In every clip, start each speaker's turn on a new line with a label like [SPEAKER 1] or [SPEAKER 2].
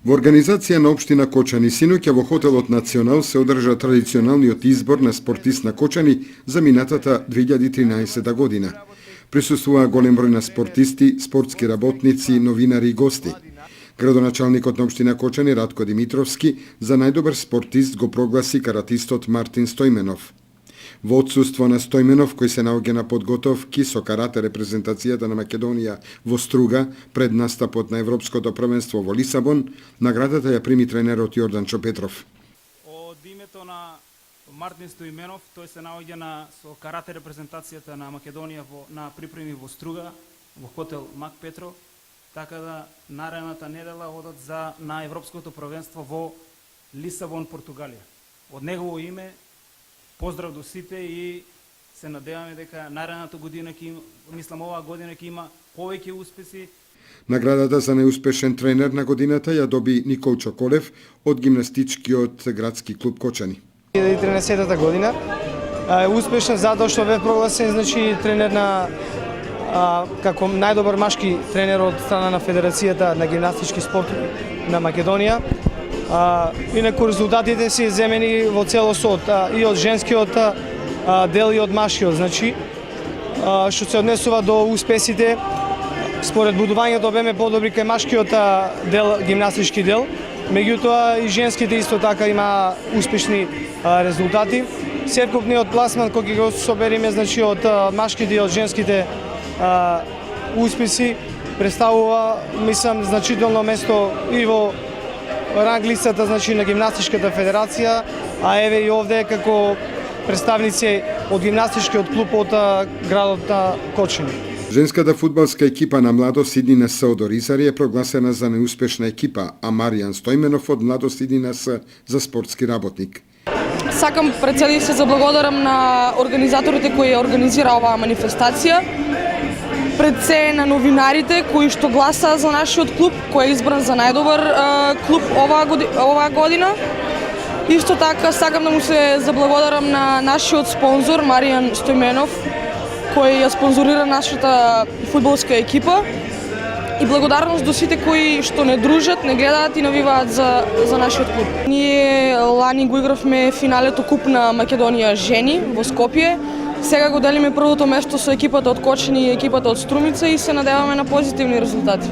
[SPEAKER 1] Во организација на општина Кочани синоќа во хотелот Национал се одржа традиционалниот избор на спортист на Кочани за минатата 2013 година. Присуствуваа голем број на спортисти, спортски работници, новинари и гости. Градоначалникот на општина Кочани Радко Димитровски за најдобар спортист го прогласи каратистот Мартин Стојменов. Во отсуство на Стојменов, кој се наоѓа на подготовки со карате репрезентацијата на Македонија во Струга пред настапот на Европското првенство во Лисабон, наградата ја прими тренерот Јорданчо Петров.
[SPEAKER 2] Од името на Мартин Стојменов, тој се наоѓа со карате репрезентацијата на Македонија на припреми во Струга, во хотел Мак Петро, така да наредната недела одат на Европското првенство во Лисабон, Португалија. Од негово име поздрав до сите и се надеваме дека наредната година оваа година ќе има повеќе успеси.
[SPEAKER 1] Наградата за најуспешен тренер на годината ја доби Никол Чоколев од гимнастичкиот градски клуб Кочани.
[SPEAKER 3] 2013 година е успешен затоа што бе прогласен тренер на како најдобар машки тренер од страна на Федерацијата на гимнастички спорт на Македонија. Инаку резултатите си земени во целосот и од женскиот дел и од машкиот, што се однесува до успесите. Според будувањето беме подобри кај машкиот дел, гимнастички дел, меѓутоа и женските исто така има успешни резултати. Севкупниот пласман кој го собериме од машките и од женските успеси представува, мислам, значително место и во ранг листата на гимнастичката федерација, а еве и овде како представници од гимнастичкиот клуб од градот на Кочани.
[SPEAKER 1] Женската фудбалска екипа на Младост ИДНС од Оризари е прогласена за неуспешна екипа, а Маријан Стојменов од Младост ИДНС за спортски работник.
[SPEAKER 4] Сакам пред се да се заблагодарам на организаторите кои организира оваа манифестација, пред се на новинарите кои што гласаа за нашиот клуб, кој е избран за најдобар клуб оваа година. Исто така сакам да му се заблагодарам на нашиот спонзор Маријан Стојменов, кој ја спонзорира нашата фудбалска екипа. И благодарност до сите кои што не дружат, не гледаат и навиваат за нашиот клуб. Ние лани го игравме финалето Куп на Македонија жени во Скопје. Сега го делиме првото место со екипата од Кочани и екипата од Струмица и се надеваме на позитивни резултати.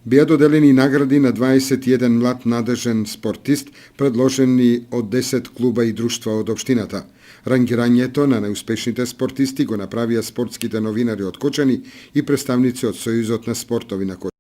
[SPEAKER 1] Беа доделени награди на 21 млад надежен спортист, предложени од 10 клуба и друштва од општината. Рангирањето на најуспешните спортисти го направија спортските новинари од Кочани и представници од Сојузот на спортови на Кочани.